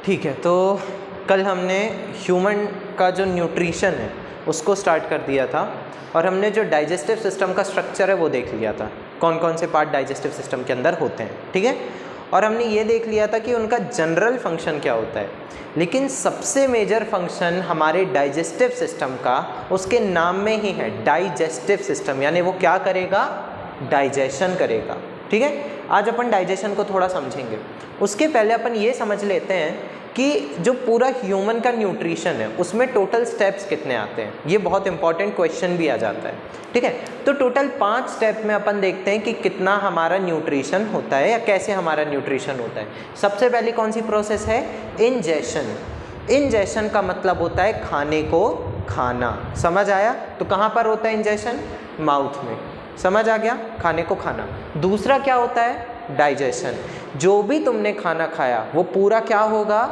ठीक है, तो कल हमने ह्यूमन का जो न्यूट्रिशन है उसको स्टार्ट कर दिया था और हमने जो डाइजेस्टिव सिस्टम का स्ट्रक्चर है वो देख लिया था, कौन कौन से पार्ट डाइजेस्टिव सिस्टम के अंदर होते हैं। ठीक है, और हमने ये देख लिया था कि उनका जनरल फंक्शन क्या होता है, लेकिन सबसे मेजर फंक्शन हमारे डाइजेस्टिव सिस्टम का उसके नाम में ही है, डाइजेस्टिव सिस्टम, यानी वो क्या करेगा, डाइजेशन करेगा। ठीक है, आज अपन डाइजेशन को थोड़ा समझेंगे। उसके पहले अपन ये समझ लेते हैं कि जो पूरा ह्यूमन का न्यूट्रिशन है उसमें टोटल स्टेप्स कितने आते हैं। ये बहुत इंपॉर्टेंट क्वेश्चन भी आ जाता है। ठीक है, तो टोटल 5 स्टेप में अपन देखते हैं कि कितना हमारा न्यूट्रिशन होता है या कैसे हमारा न्यूट्रिशन होता है। सबसे पहले कौन सी प्रोसेस है, इंजेशन। इंजेशन का मतलब होता है खाने को खाना। समझ आया? तो कहाँ पर होता है इंजेशन, माउथ में। समझ आ गया, खाने को खाना। दूसरा क्या होता है, डाइजेशन। जो भी तुमने खाना खाया वो पूरा क्या होगा,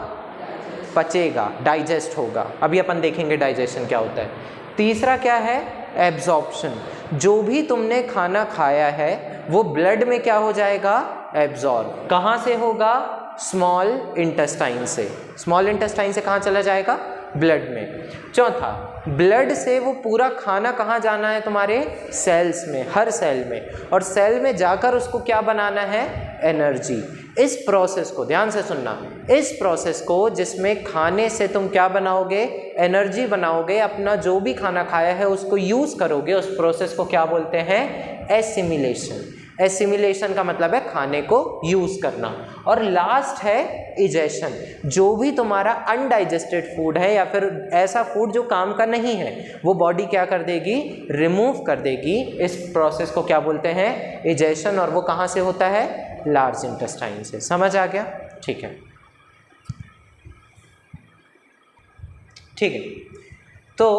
पचेगा, डाइजेस्ट होगा। अभी अपन देखेंगे डाइजेशन क्या होता है। तीसरा क्या है, एब्जॉर्प्शन। जो भी तुमने खाना खाया है वो ब्लड में क्या हो जाएगा, एब्जॉर्ब। कहाँ से होगा, स्मॉल इंटेस्टाइन से। स्मॉल इंटेस्टाइन से कहाँ चला जाएगा, ब्लड में। चौथा, ब्लड से वो पूरा खाना कहाँ जाना है, तुम्हारे सेल्स में, हर सेल में, और सेल में जाकर उसको क्या बनाना है, एनर्जी। इस प्रोसेस को ध्यान से सुनना, इस प्रोसेस को जिसमें खाने से तुम क्या बनाओगे, एनर्जी बनाओगे, अपना जो भी खाना खाया है उसको यूज करोगे, उस प्रोसेस को क्या बोलते हैं, एसिमिलेशन। एसिमिलेशन का मतलब है खाने को यूज करना। और लास्ट है इजेशन। जो भी तुम्हारा अनडाइजेस्टेड फूड है या फिर ऐसा फूड जो काम का नहीं है वो बॉडी क्या कर देगी, रिमूव कर देगी। इस प्रोसेस को क्या बोलते हैं, इजेशन, और वो कहाँ से होता है, लार्ज इंटेस्टाइन से। समझ आ गया? ठीक है, ठीक है, तो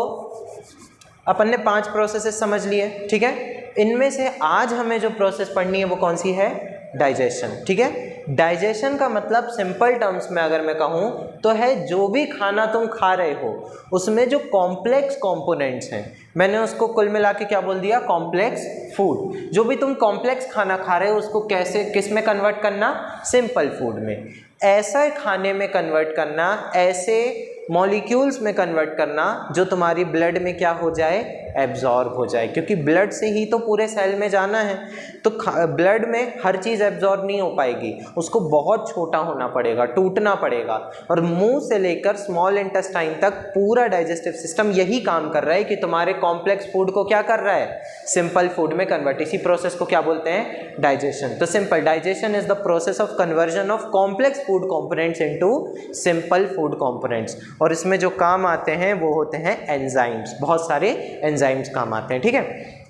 अपन ने 5 प्रोसेसेस समझ लिए। ठीक है, इनमें से आज हमें जो प्रोसेस पढ़नी है वो कौन सी है, डाइजेशन। ठीक है, डाइजेशन का मतलब सिंपल टर्म्स में अगर मैं कहूँ तो है जो भी खाना तुम खा रहे हो उसमें जो कॉम्प्लेक्स कंपोनेंट्स हैं, मैंने उसको कुल मिला के क्या बोल दिया, कॉम्प्लेक्स फूड। जो भी तुम कॉम्प्लेक्स खाना खा रहे हो उसको कैसे, किस में कन्वर्ट करना, सिंपल फूड में। ऐसा खाने में कन्वर्ट करना, ऐसे मॉलिक्यूल्स में कन्वर्ट करना जो तुम्हारी ब्लड में क्या हो जाए, एब्जॉर्ब हो जाए, क्योंकि ब्लड से ही तो पूरे सेल में जाना है। तो ब्लड में हर चीज़ एब्जॉर्ब नहीं हो पाएगी, उसको बहुत छोटा होना पड़ेगा, टूटना पड़ेगा। और मुंह से लेकर स्मॉल इंटेस्टाइन तक पूरा डाइजेस्टिव सिस्टम यही काम कर रहा है कि तुम्हारे कॉम्प्लेक्स फूड को क्या कर रहा है, सिंपल फूड में कन्वर्ट। इसी प्रोसेस को क्या बोलते हैं, डाइजेशन। तो simple digestion is the process of conversion of complex food components into simple food components. और इसमें जो काम आते हैं वो होते हैं एंजाइम्स, बहुत सारे एंजाइम्स काम आते हैं। ठीक है,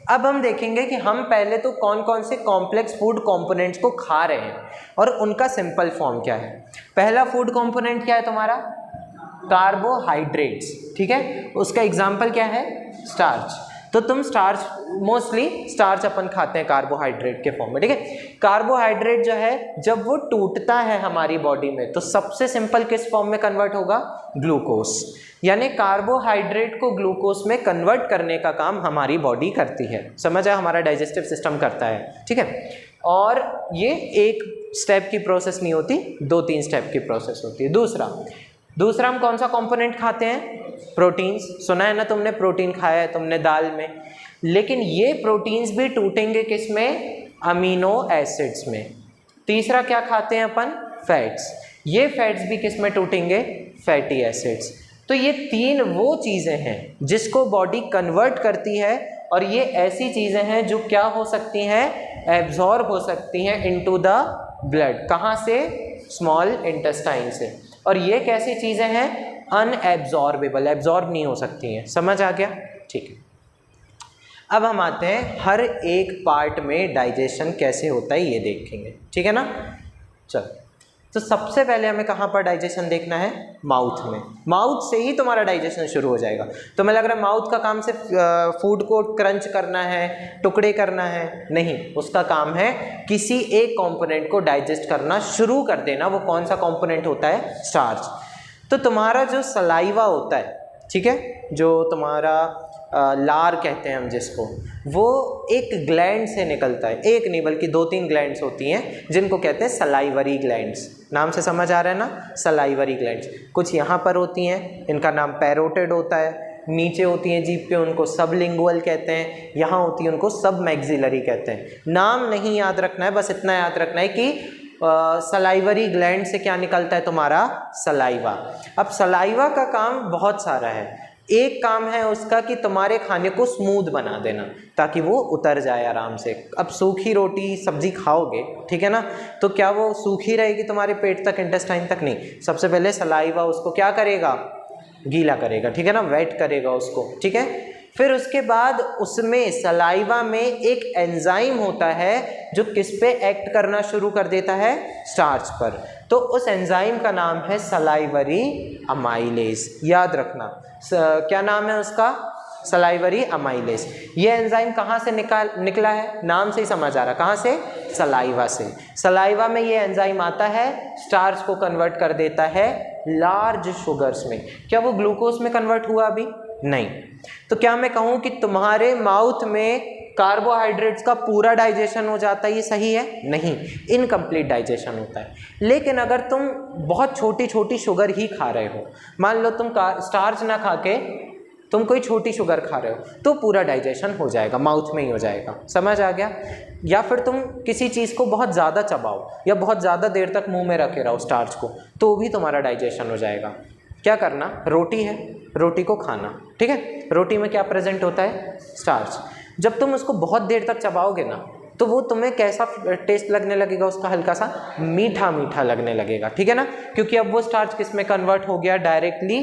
अब हम देखेंगे कि हम पहले तो कौन कौन से कॉम्प्लेक्स फूड कंपोनेंट्स को खा रहे हैं और उनका सिंपल फॉर्म क्या है। पहला फूड कंपोनेंट क्या है तुम्हारा, कार्बोहाइड्रेट्स। ठीक है, उसका एग्जांपल क्या है, स्टार्च। तो तुम स्टार्च, मोस्टली स्टार्च अपन खाते हैं कार्बोहाइड्रेट के फॉर्म में। ठीक है, कार्बोहाइड्रेट जो है जब वो टूटता है हमारी बॉडी में तो सबसे सिंपल किस फॉर्म में कन्वर्ट होगा, ग्लूकोज। यानी कार्बोहाइड्रेट को ग्लूकोज में कन्वर्ट करने का काम हमारी बॉडी करती है। समझ आया, हमारा डाइजेस्टिव सिस्टम करता है। ठीक है, और ये एक स्टेप की प्रोसेस नहीं होती, 2-3 स्टेप की प्रोसेस होती है। दूसरा हम कौन सा कंपोनेंट खाते हैं, प्रोटीन्स। सुना है ना तुमने, प्रोटीन खाया है तुमने दाल में, लेकिन ये प्रोटीन्स भी टूटेंगे किस में, अमीनो एसिड्स में। तीसरा क्या खाते हैं अपन, फैट्स। ये फैट्स भी किस में टूटेंगे, फैटी एसिड्स। तो ये 3 वो चीज़ें हैं जिसको बॉडी कन्वर्ट करती है, और ये ऐसी चीज़ें हैं जो क्या हो सकती हैं, एब्जॉर्ब हो सकती हैं इनटू द ब्लड। कहाँ से, स्मॉल इंटेस्टाइन से। और ये कैसी चीज़ें हैं, अनएब्जॉर्बेबल, एब्जॉर्ब नहीं हो सकती हैं। समझ आ गया? ठीक है, अब हम आते हैं हर एक पार्ट में डाइजेशन कैसे होता है ये देखेंगे। ठीक है ना, चलो। तो सबसे पहले हमें कहाँ पर डाइजेशन देखना है, माउथ में। माउथ से ही तुम्हारा डाइजेशन शुरू हो जाएगा। तो मैं लग रहा है माउथ का काम सिर्फ फूड को क्रंच करना है, टुकड़े करना है, नहीं, उसका काम है किसी एक कंपोनेंट को डाइजेस्ट करना शुरू कर देना। वो कौन सा कंपोनेंट होता है, स्टार्च। तो तुम्हारा जो सलाइवा होता है, ठीक है, जो तुम्हारा लार कहते हैं हम जिसको, वो एक ग्लैंड से निकलता है। एक नहीं बल्कि 2-3 ग्लैंड्स होती हैं जिनको कहते हैं सलाइवरी ग्लैंड्स। नाम से समझ आ रहा है ना, सलाइवरी ग्लैंड्स। कुछ यहाँ पर होती हैं, इनका नाम पैरोटिड होता है। नीचे होती हैं जीभ पे, उनको सबलिंगुअल कहते हैं। यहाँ होती है, उनको सब मैक्सिलरी कहते हैं। नाम नहीं याद रखना है, बस इतना याद रखना है कि सलाइवरी ग्लैंड से क्या निकलता है तुम्हारा, सलाइवा। अब सलाइवा का काम बहुत सारा है। एक काम है उसका कि तुम्हारे खाने को स्मूथ बना देना ताकि वो उतर जाए आराम से। अब सूखी रोटी सब्जी खाओगे, ठीक है ना, तो क्या वो सूखी रहेगी तुम्हारे पेट तक, इंटेस्टाइन तक? नहीं। सबसे पहले सलाइवा उसको क्या करेगा, गीला करेगा, ठीक है ना, वेट करेगा उसको, ठीक है। फिर उसके बाद उसमें सलाइवा में एक एंजाइम होता है जो किस पे एक्ट करना शुरू कर देता है, स्टार्च पर। तो उस एंजाइम का नाम है सलाइवरी अमाइलेज। याद रखना क्या नाम है उसका, सलाइवरी अमाइलेज। ये एंजाइम कहाँ से निकला है, नाम से ही समझ आ रहा, कहाँ से, सलाइवा से। सलाइवा में ये एंजाइम आता है, स्टार्च को कन्वर्ट कर देता है लार्ज शुगर्स में। क्या वो ग्लूकोज में कन्वर्ट हुआ अभी? नहीं। तो क्या मैं कहूँ कि तुम्हारे माउथ में कार्बोहाइड्रेट्स का पूरा डाइजेशन हो जाता है, ये सही है? नहीं, इनकम्प्लीट डाइजेशन होता है। लेकिन अगर तुम बहुत छोटी छोटी शुगर ही खा रहे हो, मान लो तुम स्टार्च ना खा के तुम कोई छोटी शुगर खा रहे हो, तो पूरा डाइजेशन हो जाएगा, माउथ में ही हो जाएगा। समझ आ गया? या फिर तुम किसी चीज़ को बहुत ज़्यादा चबाओ या बहुत ज़्यादा देर तक मुंह में रखे रहो स्टार्च को, तो भी तुम्हारा डाइजेशन हो जाएगा। क्या करना, रोटी है, रोटी को खाना, ठीक है। रोटी में क्या प्रेजेंट होता है, स्टार्च। जब तुम उसको बहुत देर तक चबाओगे ना, तो वो तुम्हें कैसा टेस्ट लगने लगेगा उसका, हल्का सा मीठा मीठा लगने लगेगा, ठीक है ना, क्योंकि अब वो स्टार्च किस में कन्वर्ट हो गया, डायरेक्टली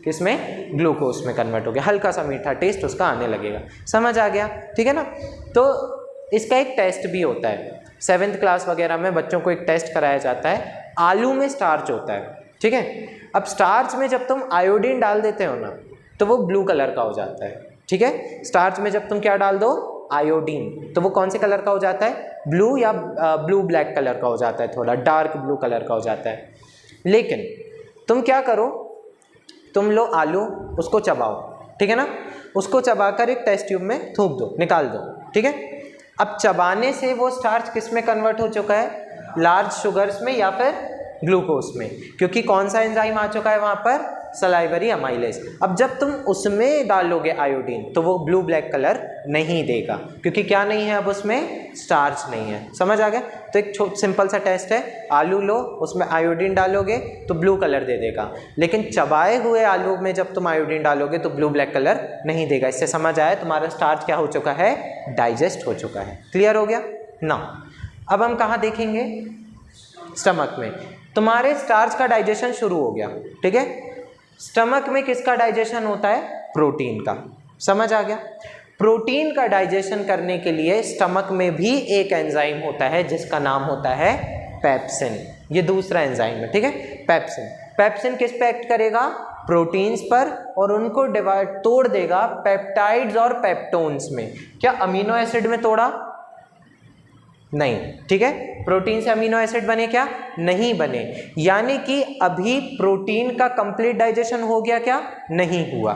किस में, ग्लूकोज में कन्वर्ट हो गया। हल्का सा मीठा टेस्ट उसका आने लगेगा। समझ आ गया, ठीक है ना। तो इसका एक टेस्ट भी होता है, 7th क्लास वगैरह में बच्चों को एक टेस्ट कराया जाता है। आलू में स्टार्च होता है, ठीक है। अब स्टार्च में जब तुम आयोडीन डाल देते हो ना, तो वो ब्लू कलर का हो जाता है, ठीक है। स्टार्च में जब तुम क्या डाल दो, आयोडीन, तो वो कौन से कलर का हो जाता है, ब्लू या ब्लू ब्लैक कलर का हो जाता है, थोड़ा डार्क ब्लू कलर का हो जाता है। लेकिन तुम क्या करो, तुम लो आलू, उसको चबाओ, ठीक है ना, उसको चबाकर एक टेस्ट ट्यूब में थूक दो, निकाल दो, ठीक है। अब चबाने से वो स्टार्च किस में कन्वर्ट हो चुका है, लार्ज शुगर्स में या फिर ग्लूकोज में, क्योंकि कौन सा एंजाइम आ चुका है वहाँ पर, सलाइवरी अमाइलेज। अब जब तुम उसमें डालोगे आयोडीन, तो वो ब्लू ब्लैक कलर नहीं देगा, क्योंकि क्या नहीं है, अब उसमें स्टार्च नहीं है। समझ आ गया? तो एक सिंपल सा टेस्ट है, आलू लो, उसमें आयोडीन डालोगे तो ब्लू कलर दे देगा, लेकिन चबाए हुए आलू में जब तुम आयोडीन डालोगे तो ब्लू ब्लैक कलर नहीं देगा। इससे समझ आया तुम्हारा स्टार्च क्या हो चुका है, डाइजेस्ट हो चुका है। क्लियर हो गया ना। अब हम कहाँ देखेंगे, स्टमक में। तुम्हारे स्टार्च का डाइजेशन शुरू हो गया, ठीक है। स्टमक में किसका डाइजेशन होता है, प्रोटीन का। समझ आ गया? प्रोटीन का डाइजेशन करने के लिए स्टमक में भी एक एंजाइम होता है जिसका नाम होता है पेप्सिन। ये दूसरा एंजाइम है, ठीक है, पेप्सिन। पेप्सिन किस पे एक्ट करेगा, प्रोटीन्स पर, और उनको तोड़ देगा पेप्टाइड्स और पेप्टोन्स में। क्या अमीनो एसिड में तोड़ा? नहीं, ठीक है। प्रोटीन से अमीनो एसिड बने क्या, नहीं बने। यानी कि अभी प्रोटीन का कंप्लीट डाइजेशन हो गया क्या, नहीं हुआ।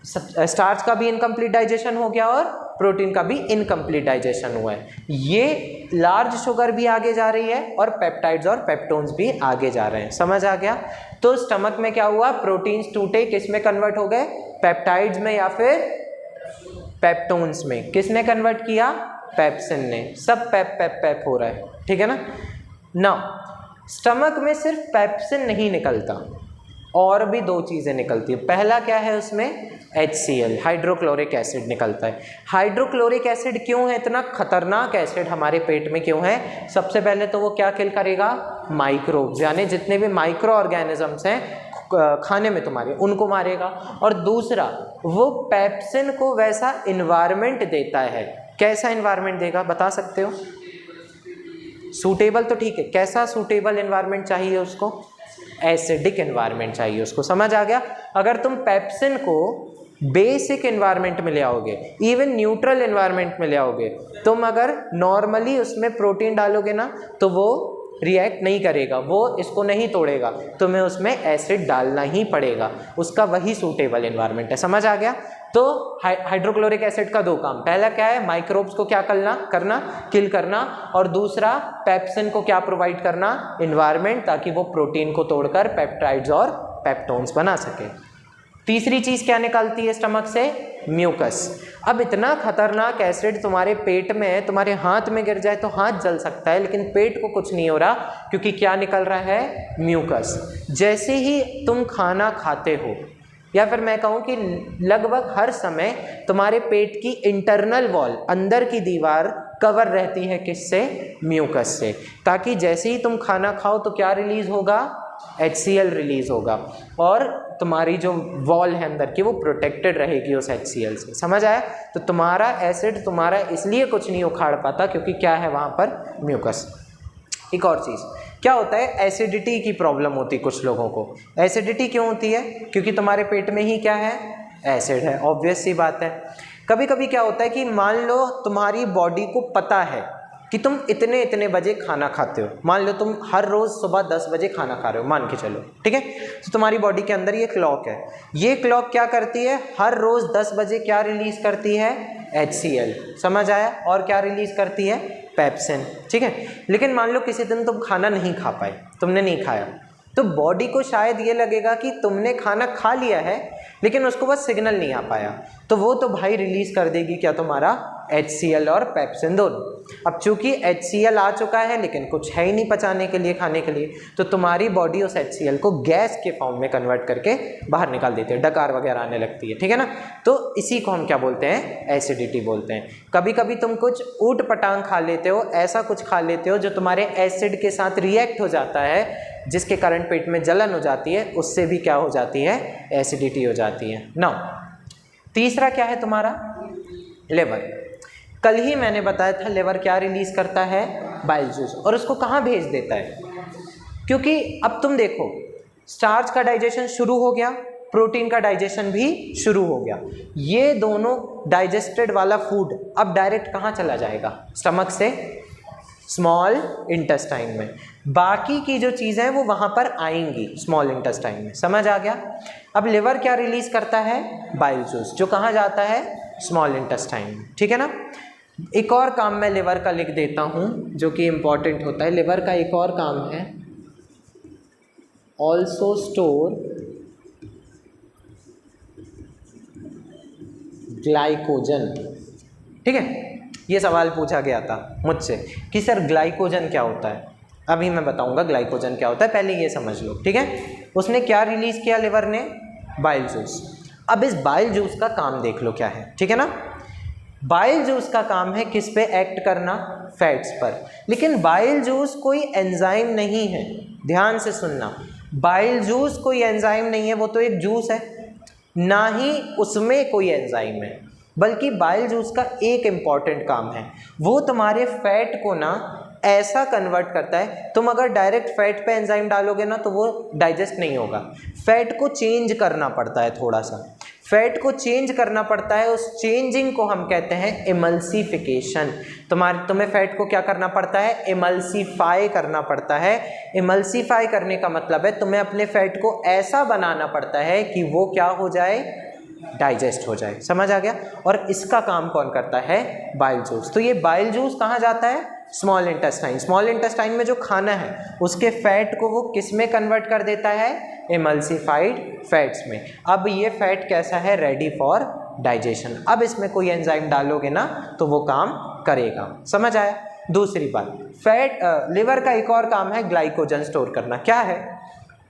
स्टार्च का भी इनकम्प्लीट डाइजेशन हो गया और प्रोटीन का भी इनकम्प्लीट डाइजेशन हुआ है। ये लार्ज शुगर भी आगे जा रही है और पेप्टाइड्स और पेप्टोन्स भी आगे जा रहे हैं। समझ आ गया? तो स्टमक में क्या हुआ, प्रोटीन्स टूटे, किस में कन्वर्ट हो गए, पेप्टाइड्स में या फिर पेप्टोन्स में। किसने कन्वर्ट किया, पेप्सिन ने। सब पेप पेप पेप हो रहा है, ठीक है ना। स्टमक में सिर्फ पेप्सिन नहीं निकलता, और भी 2 चीज़ें निकलती है। पहला क्या है, उसमें HCl, हाइड्रोक्लोरिक एसिड निकलता है। हाइड्रोक्लोरिक एसिड क्यों है इतना खतरनाक एसिड हमारे पेट में, क्यों है? सबसे पहले तो वो क्या किल करेगा, माइक्रोब्स, यानी जितने भी माइक्रो ऑर्गेनिजम्स हैं खाने में तुम्हारे, उनको मारेगा। और दूसरा, वो पेप्सिन को वैसा इन्वायरमेंट देता है। कैसा इन्वायरमेंट देगा, बता सकते हो? सूटेबल तो ठीक है, कैसा सूटेबल इन्वायरमेंट चाहिए उसको, एसिडिक इन्वायरमेंट चाहिए उसको। समझ आ गया? अगर तुम पेप्सिन को बेसिक इन्वायरमेंट में ले आओगे, इवन न्यूट्रल इन्वायरमेंट में ले आओगे, तुम अगर नॉर्मली उसमें प्रोटीन डालोगे ना, तो वो रिएक्ट नहीं करेगा, वो इसको नहीं तोड़ेगा, तुम्हें उसमें एसिड डालना ही पड़ेगा, उसका वही सूटेबल एनवायरनमेंट है। समझ आ गया? तो हाइड्रोक्लोरिक एसिड का दो काम, पहला क्या है, माइक्रोब्स को क्या करना किल करना, और दूसरा पेप्सिन को क्या प्रोवाइड करना, एनवायरनमेंट, ताकि वो प्रोटीन को तोड़कर पेप्टाइड्स और पेप्टोन्स बना सके। तीसरी चीज क्या निकलती है स्टमक से, म्यूकस। अब इतना खतरनाक एसिड तुम्हारे पेट में है, तुम्हारे हाथ में गिर जाए तो हाथ जल सकता है, लेकिन पेट को कुछ नहीं हो रहा, क्योंकि क्या निकल रहा है, म्यूकस। जैसे ही तुम खाना खाते हो, या फिर मैं कहूँ कि लगभग हर समय तुम्हारे पेट की इंटरनल वॉल, अंदर की दीवार कवर रहती है किससे, म्यूकस से, ताकि जैसे ही तुम खाना खाओ तो क्या रिलीज होगा, HCl रिलीज होगा, और तुम्हारी जो वॉल है अंदर की वो प्रोटेक्टेड रहेगी उस HCl से। समझ आया? तो तुम्हारा एसिड तुम्हारा इसलिए कुछ नहीं उखाड़ पाता क्योंकि क्या है वहाँ पर, म्यूकस। एक और चीज़ क्या होता है, एसिडिटी की प्रॉब्लम होती है कुछ लोगों को। एसिडिटी क्यों होती है, क्योंकि तुम्हारे पेट में ही क्या है, एसिड है, ऑब्वियस सी बात है। कभी कभी क्या होता है कि मान लो तुम्हारी बॉडी को पता है कि तुम इतने इतने बजे खाना खाते हो, मान लो तुम हर रोज़ सुबह 10 बजे खाना खा रहे हो, मान के चलो, ठीक है। तो तुम्हारी बॉडी के अंदर ये क्लॉक है, ये क्लॉक क्या करती है, हर रोज़ 10 बजे क्या रिलीज करती है, HCl। समझ आया? और क्या रिलीज करती है, पेप्सिन, ठीक है। लेकिन मान लो किसी दिन तुम खाना नहीं खा पाए, तुमने नहीं खाया, तो बॉडी को शायद ये लगेगा कि तुमने खाना खा लिया है, लेकिन उसको बस सिग्नल नहीं आ पाया, तो वो तो भाई रिलीज कर देगी क्या, तुम्हारा HCl और पेप्सिन दोनों। अब चूंकि HCl आ चुका है लेकिन कुछ है ही नहीं पचाने के लिए, खाने के लिए, तो तुम्हारी बॉडी उस HCl को गैस के फॉर्म में कन्वर्ट करके बाहर निकाल देती है, डकार वगैरह आने लगती है, ठीक है ना। तो इसी को हम क्या बोलते हैं, एसिडिटी बोलते हैं। कभी कभी तुम कुछ ऊट पटांग खा लेते हो, ऐसा कुछ खा लेते हो जो तुम्हारे एसिड के साथ रिएक्ट हो जाता है, जिसके कारण पेट में जलन हो जाती है, उससे भी क्या हो जाती है, एसिडिटी हो जाती है। नाउ तीसरा क्या है तुम्हारा, लिवर। कल ही मैंने बताया था लिवर क्या रिलीज करता है, बाइल जूस, और उसको कहाँ भेज देता है, क्योंकि अब तुम देखो स्टार्च का डाइजेशन शुरू हो गया, प्रोटीन का डाइजेशन भी शुरू हो गया, ये दोनों डाइजेस्टेड वाला फूड अब डायरेक्ट कहाँ चला जाएगा, स्टमक से स्मॉल इंटेस्टाइन में, बाकी की जो चीज़ें हैं वो वहाँ पर आएंगी स्मॉल इंटेस्टाइन में। समझ आ गया? अब लिवर क्या रिलीज करता है, बाइल जूस, जो कहाँ जाता है, स्मॉल इंटेस्टाइन में, ठीक है ना। एक और काम मैं लिवर का लिख देता हूँ जो कि इम्पॉर्टेंट होता है। लिवर का एक और काम है, ऑल्सो स्टोर ग्लाइकोजन, ठीक है। ये सवाल पूछा गया था मुझसे कि सर ग्लाइकोजन क्या होता है, अभी मैं बताऊंगा ग्लाइकोजन क्या होता है, पहले ये समझ लो, ठीक है। उसने क्या रिलीज किया लिवर ने, बाइल जूस। अब इस बाइल जूस का काम देख लो क्या है, ठीक है ना। बाइल जूस का काम है किस पे एक्ट करना, फैट्स पर, लेकिन बाइल जूस कोई एंजाइम नहीं है, ध्यान से सुनना, बाइल जूस कोई एंजाइम नहीं है, वो तो एक जूस है, ना ही उसमें कोई एंजाइम है, बल्कि बाइल जूस का एक इम्पॉर्टेंट काम है, वो तुम्हारे फैट को ना ऐसा कन्वर्ट करता है। तुम अगर डायरेक्ट फैट पे एंजाइम डालोगे ना तो वो डाइजेस्ट नहीं होगा, फैट को चेंज करना पड़ता है, थोड़ा सा फैट को चेंज करना पड़ता है, उस चेंजिंग को हम कहते हैं इमल्सिफिकेशन। तुम्हें फैट को क्या करना पड़ता है, इमल्सीफाई करना पड़ता है। इमल्सीफाई करने का मतलब है तुम्हें अपने फैट को ऐसा बनाना पड़ता है कि वो क्या हो जाए, डाइजेस्ट हो जाए। समझ आ गया? और इसका काम कौन करता है, बाइल जूस। तो ये बाइल जूस कहाँ जाता है, स्मॉल इंटेस्टाइन। स्मॉल इंटेस्टाइन में जो खाना है उसके फैट को वो किस में कन्वर्ट कर देता है, इमल्सिफाइड फैट्स में। अब ये फैट कैसा है, रेडी फॉर डाइजेशन। अब इसमें कोई एंजाइम डालोगे ना तो वो काम करेगा। समझ आया? दूसरी बात, फैट लिवर का एक और काम है ग्लाइकोजन स्टोर करना। क्या है,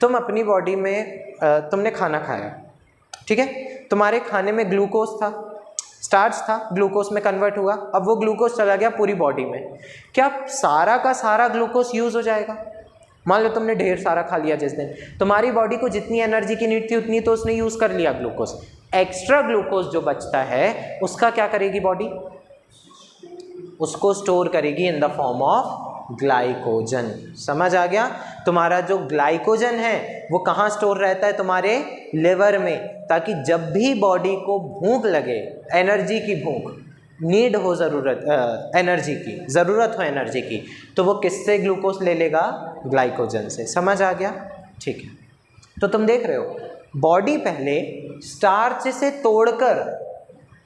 तुम अपनी बॉडी में तुमने खाना खाया, ठीक है, तुम्हारे खाने में ग्लूकोज था, स्टार्च था, ग्लूकोज में कन्वर्ट हुआ, अब वो ग्लूकोज चला गया पूरी बॉडी में। क्या सारा का सारा ग्लूकोज यूज हो जाएगा? मान लो तुमने ढेर सारा खा लिया जिस दिन, तुम्हारी बॉडी को जितनी एनर्जी की नीड थी उतनी तो उसने यूज कर लिया ग्लूकोज। एक्स्ट्रा ग्लूकोज जो बचता है उसका क्या करेगी बॉडी, उसको स्टोर करेगी in the form of glycogen. समझ आ गया? तुम्हारा जो ग्लाइकोजन है वो कहाँ स्टोर रहता है, तुम्हारे लिवर में, ताकि जब भी बॉडी को भूख लगे, एनर्जी की भूख, नीड हो एनर्जी की, ज़रूरत हो एनर्जी की, तो वो किससे ग्लूकोज ले लेगा? ग्लाइकोजन से। समझ आ गया? ठीक है। तो तुम देख रहे हो बॉडी पहले स्टार्च से तोड़कर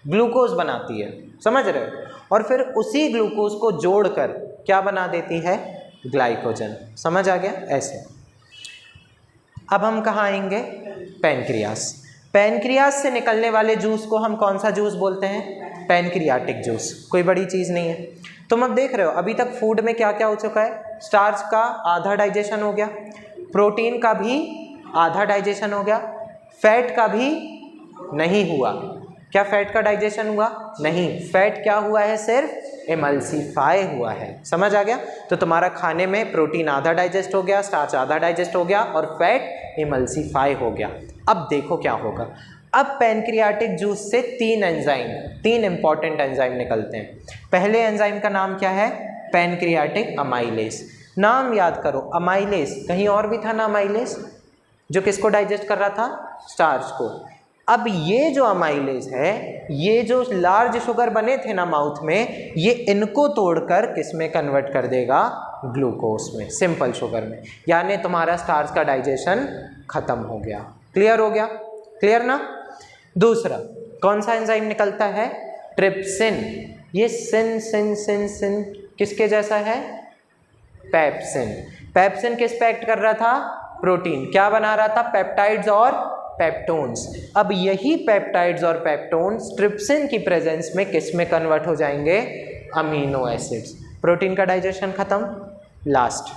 ग्लूकोज बनाती है, समझ रहे हो, और फिर उसी ग्लूकोज को जोड़कर क्या बना देती है? ग्लाइकोजन। समझ आ गया? ऐसे। अब हम कहाँ आएंगे? पैनक्रियास। पैनक्रियास से निकलने वाले जूस को हम कौन सा जूस बोलते हैं? Pancreatic juice. कोई बड़ी चीज़ नहीं है। तुम अब देख रहे हो अभी तक फूड में क्या क्या हो चुका है? स्टार्च का आधा डाइजेशन हो गया, प्रोटीन का भी आधा डाइजेशन हो गया, फैट का भी नहीं हुआ। क्या फैट का डाइजेशन हुआ? नहीं। फैट क्या हुआ है? सिर्फ एमल्सीफाई हुआ है। समझ आ गया? तो तुम्हारा खाने में प्रोटीन आधा डाइजेस्ट हो गया, स्टार्च आधा डाइजेस्ट हो गया और फैट एमल्सीफाई हो गया। अब देखो क्या होगा। अब पैनक्रियाटिक जूस से तीन इंपॉर्टेंट एंजाइम निकलते हैं। पहले एंजाइम का नाम क्या है? Pancreatic amylase. नाम याद करो, अमाइलेज। कहीं और भी था ना अमाइलेज, जो किसको डाइजेस्ट कर रहा था? स्टार्च को। अब ये जो अमाइलेज है, ये जो लार्ज शुगर बने थे ना माउथ में, ये इनको तोड़कर किस में कन्वर्ट कर देगा? ग्लूकोज में, सिंपल शुगर में। यानी तुम्हारा स्टार्च का डाइजेशन खत्म हो गया। क्लियर हो गया? क्लियर ना? दूसरा कौन सा एंजाइम निकलता है? ट्रिप्सिन। ये सिन किसके जैसा है? पेप्सिन। पेप्सिन किस पे एक्ट कर रहा था? प्रोटीन। क्या बना रहा था? पेप्टाइड्स और पेप्टोन्स। अब यही पेप्टाइड्स और पेप्टोन्स ट्रिप्सिन की प्रेजेंस में किस में कन्वर्ट हो जाएंगे? Amino acids. प्रोटीन का डाइजेशन खत्म। लास्ट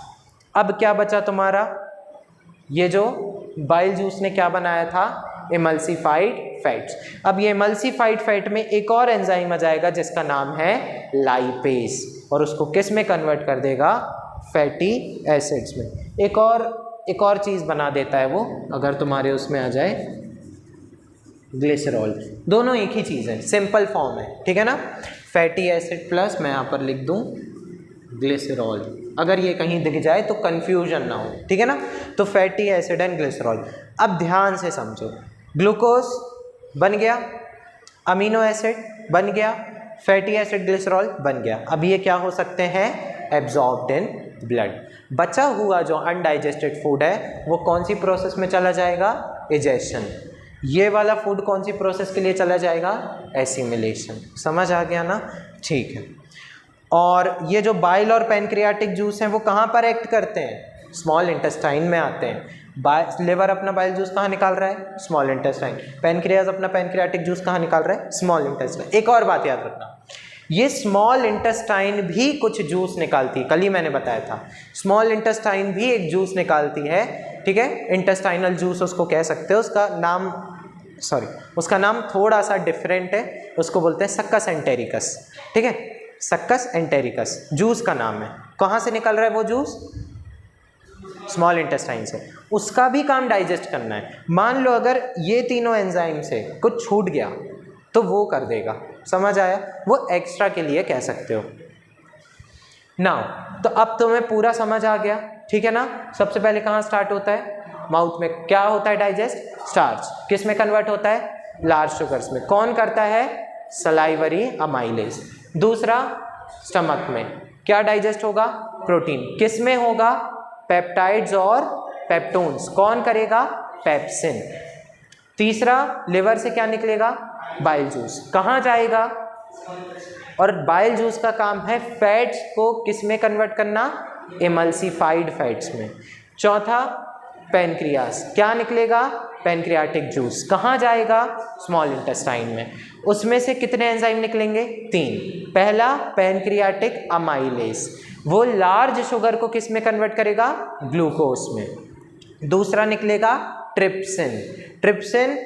अब क्या बचा तुम्हारा? ये जो बाइल जूस ने क्या बनाया था? Emulsified fats. अब ये इमल्सिफाइड फैट में एक और एंजाइम आ जाएगा जिसका नाम है लाइपेज, और उसको किस में कन्वर्ट कर देगा? फैटी एसिड्स में। एक और चीज़ बना देता है वो, अगर तुम्हारे उसमें आ जाए ग्लिसरॉल। दोनों एक ही चीज़ है, सिंपल फॉर्म है, ठीक है ना? फैटी एसिड प्लस मैं यहाँ पर लिख दूँ ग्लिसरॉल, अगर ये कहीं दिख जाए तो कंफ्यूजन ना हो, ठीक है ना? तो फैटी एसिड एंड ग्लिसरॉल। अब ध्यान से समझो, ग्लूकोज बन गया, अमीनो एसिड बन गया, फैटी एसिड ग्लिसरॉल बन गया। अब ये क्या हो सकते हैं? Absorbed in blood. बचा हुआ जो अनडाइजेस्टेड फूड है वो कौन सी प्रोसेस में चला जाएगा? डाइजेशन। ये वाला फूड कौन सी प्रोसेस के लिए चला जाएगा? एसिमिलेशन। समझ आ गया ना? ठीक है। और ये जो बाइल और पैनक्रियाटिक जूस हैं वो कहाँ पर एक्ट करते हैं? स्मॉल इंटेस्टाइन में आते हैं। लिवर अपना बाइल जूस कहाँ निकाल रहा है? Small intestine. पैनक्रियाज अपना पैनक्रियाटिक जूस कहाँ निकाल रहा है? Small intestine. एक और बात याद रखना, ये स्मॉल इंटेस्टाइन भी कुछ जूस निकालती है। कल ही मैंने बताया था, स्मॉल इंटेस्टाइन भी एक जूस निकालती है, ठीक है? इंटेस्टाइनल जूस उसको कह सकते हो। उसका नाम थोड़ा सा डिफरेंट है, उसको बोलते हैं सक्कस एंटेरिकस, ठीक है? सक्कस एंटेरिकस जूस का नाम है। कहाँ से निकल रहा है वो जूस? स्मॉल इंटेस्टाइन से। उसका भी काम डाइजेस्ट करना है। मान लो अगर ये तीनों एंजाइम से कुछ छूट गया तो वो कर देगा। समझ आया? वो एक्स्ट्रा के लिए कह सकते हो। नाउ तो अब तुम्हें पूरा समझ आ गया, ठीक है ना? सबसे पहले कहाँ स्टार्ट होता है? माउथ में। क्या होता है डाइजेस्ट? स्टार्च। किस में कन्वर्ट होता है? लार्ज शुगर्स में। कौन करता है? Salivary amylase. दूसरा, स्टमक में क्या डाइजेस्ट होगा? प्रोटीन। किस में होगा? पेप्टाइड्स और पेप्टोन्स। कौन करेगा? पेप्सिन। तीसरा, लिवर से क्या निकलेगा? Bile juice. कहाँ जाएगा? और बाइल जूस का काम है फैट्स को किस में कन्वर्ट करना? एमल्सिफाइड फैट्स में। चौथा, पैनक्रियास। क्या निकलेगा? Pancreatic juice. कहाँ जाएगा? स्मॉल इंटेस्टाइन में। उसमें से कितने एंजाइम निकलेंगे? 3। पहला, पैनक्रियाटिक अमाइलेज, वो लार्ज शुगर को किस में कन्वर्ट करेगा? ग्लूकोज में। दूसरा निकलेगा ट्रिप्सिन। ट्रिप्सिन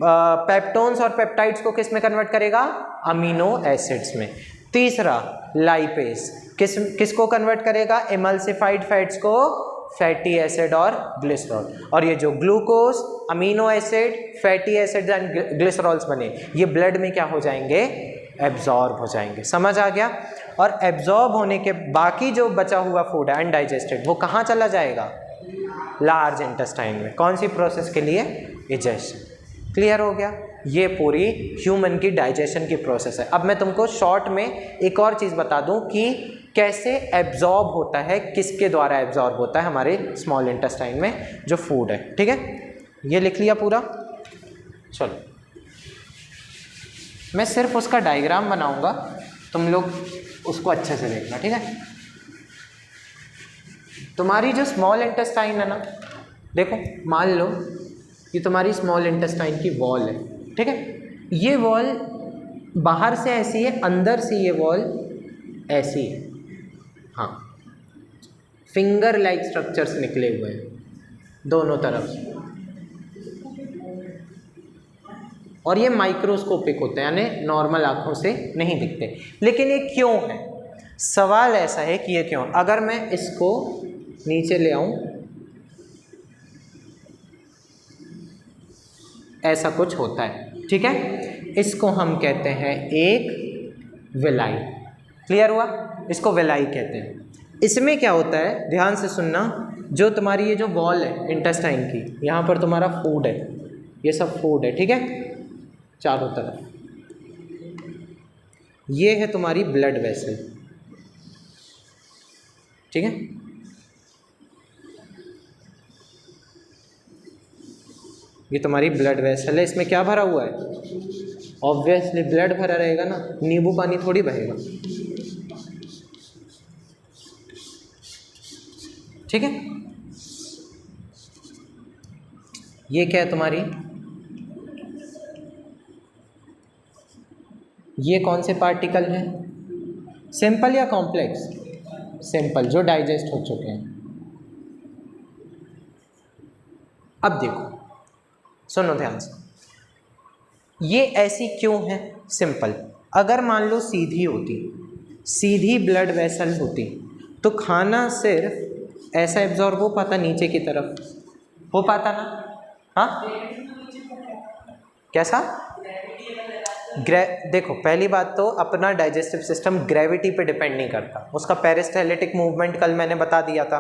पेप्टोन्स और पेप्टाइड्स को किस में कन्वर्ट करेगा? अमीनो एसिड्स में। तीसरा, लाइपेज, किसको कन्वर्ट करेगा? एमल्सिफाइड फैट्स को फैटी एसिड और ग्लिसरॉल। और ये जो glucose, amino acid, fatty acid and glycerols बने, ये ब्लड में क्या हो जाएंगे? एब्जॉर्ब हो जाएंगे। समझ आ गया? और एब्जॉर्ब होने के बाकी जो बचा हुआ फूड है अनडाइजेस्टेड, वो कहाँ चला जाएगा? लार्ज इंटेस्टाइन में। कौन सी प्रोसेस के लिए? डाइजेशन। क्लियर हो गया? ये पूरी ह्यूमन की डाइजेशन की प्रोसेस है। अब मैं तुमको शॉर्ट में एक और चीज़ बता दूं कि कैसे एब्जॉर्ब होता है, किसके द्वारा एब्जॉर्ब होता है हमारे स्मॉल इंटेस्टाइन में जो फूड है। ठीक है, ये लिख लिया पूरा। चलो मैं सिर्फ उसका डायग्राम बनाऊंगा, तुम लोग उसको अच्छे से देखना। ठीक है, तुम्हारी जो स्मॉल इंटेस्टाइन है ना, देखो मान लो ये तुम्हारी स्मॉल इंटेस्टाइन की वॉल है। ठीक है, ये वॉल बाहर से ऐसी है, अंदर से ये वॉल ऐसी है। हाँ, फिंगर लाइक स्ट्रक्चर्स निकले हुए हैं दोनों तरफ से, और ये माइक्रोस्कोपिक होते हैं, यानी नॉर्मल आंखों से नहीं दिखते। लेकिन ये क्यों है? सवाल ऐसा है कि ये क्यों। अगर मैं इसको नीचे ले आऊं, ऐसा कुछ होता है। ठीक है, इसको हम कहते हैं एक विलाई। क्लियर हुआ? इसको विलाई कहते हैं। इसमें क्या होता है, ध्यान से सुनना, जो तुम्हारी ये जो वॉल है इंटेस्टाइन की, यहाँ पर तुम्हारा फूड है, ये सब फूड है। ठीक है, चारों तरफ ये है तुम्हारी ब्लड वेसल। ठीक है, ये तुम्हारी ब्लड वेसल है। इसमें क्या भरा हुआ है? ऑब्वियसली ब्लड भरा रहेगा ना, नींबू पानी थोड़ी बहेगा। ठीक है, ये क्या है तुम्हारी, ये कौन से पार्टिकल हैं? सिंपल या कॉम्प्लेक्स? सिंपल, जो डाइजेस्ट हो चुके हैं। अब देखो, सुनो ध्यान से, ये ऐसी क्यों है? सिंपल, अगर मान लो सीधी होती, सीधी ब्लड वेसल होती, तो खाना सिर्फ ऐसा एब्जॉर्ब हो पाता नीचे की तरफ, हो पाता ना? हाँ, कैसा? देखो, पहली बात तो अपना डाइजेस्टिव सिस्टम ग्रेविटी पे डिपेंड नहीं करता, उसका पेरिस्टाइलेटिक मूवमेंट कल मैंने बता दिया था।